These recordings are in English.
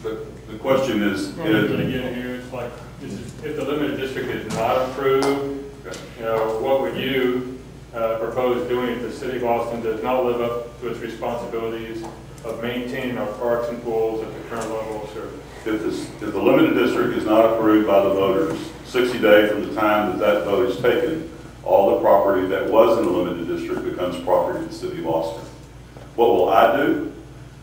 The question is, again here, it's like, if the limited district is not approved, what would you propose doing if the city of Austin does not live up to its responsibilities of maintaining our parks and pools at the current level of service? if the limited district is not approved by the voters, 60 days from the time that vote is taken, all the property that was in the limited district becomes property of the city of Austin. What will I do?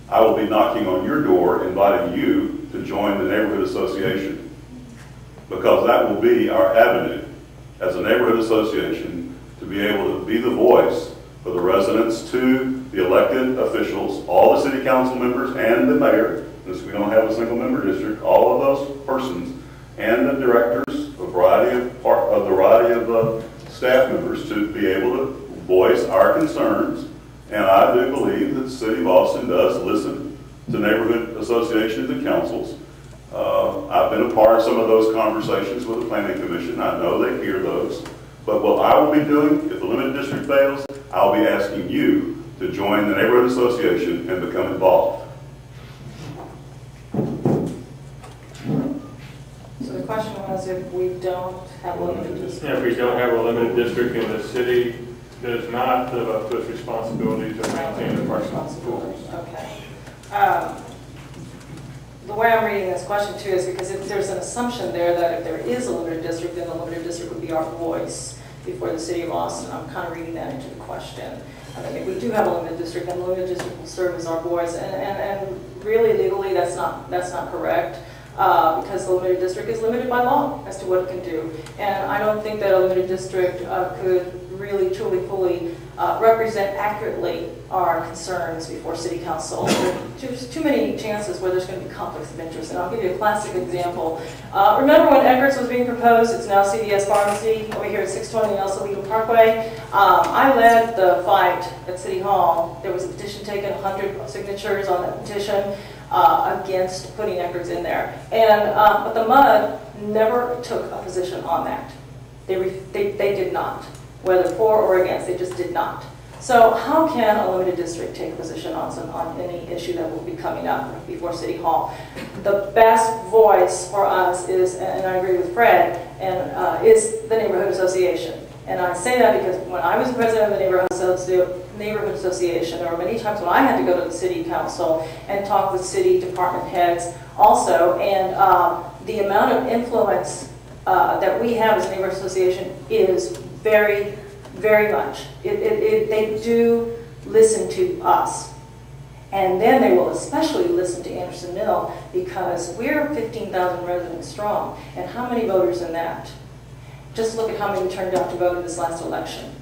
I will be knocking on your door, inviting you to join the neighborhood association, because that will be our avenue as a neighborhood association to be able to be the voice for the residents to the elected officials, all the city council members and the mayor, since we don't have a single member district, all of those persons and the directors, a variety of staff members to be able to voice our concerns. And I do believe that the city of Austin does listen to neighborhood associations and councils. I've been a part of some of those conversations with the Planning Commission. I know they hear those. But what I will be doing, if the limited district fails, I'll be asking you to join the neighborhood association and become involved. So the question was, if we don't have a limited district. Yeah, if we don't have a limited district and the city does not live up to its responsibilities of maintaining the parks and pools. Okay. The way I'm reading this question too is because there's an assumption there that if there is a limited district, then the limited district would be our voice before the city of Austin. I'm kind of reading that into the question. I mean, if we do have a limited district, then the limited district will serve as our voice, and really legally that's not correct. Because the limited district is limited by law as to what it can do. And I don't think that a limited district could really, truly, fully represent accurately our concerns before City Council. There's too many chances where there's going to be conflicts of interest. And I'll give you a classic example. Remember when Eckerd's was being proposed? It's now CVS Pharmacy over here at 620 Elsalido Parkway. I led the fight at City Hall. There was a petition taken, 100 signatures on that petition. Against putting Eckerd's in there. And but the MUD never took a position on that. They did not, whether for or against, they just did not. So how can a limited district take a position on any issue that will be coming up before City Hall? The best voice for us is, and I agree with Fred, and is the neighborhood association. And I say that because when I was the president of the neighborhood association, there were many times when I had to go to the city council and talk with city department heads also. And the amount of influence that we have as a neighborhood association is very, very much. They do listen to us. And then they will especially listen to Anderson Mill because we're 15,000 residents strong. And how many voters in that? Just look at how many turned out to vote in this last election.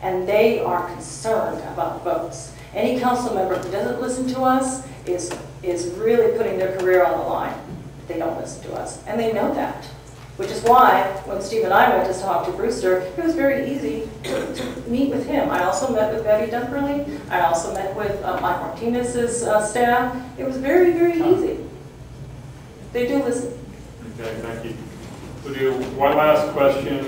And they are concerned about votes. Any council member who doesn't listen to us is really putting their career on the line. They don't listen to us. And they know that. Which is why, when Steve and I went to talk to Brewster, it was very easy to meet with him. I also met with Betty Dunkerley. I also met with Mike Martinez's staff. It was very, very easy. They do listen. Okay, thank you. We'll do one last question.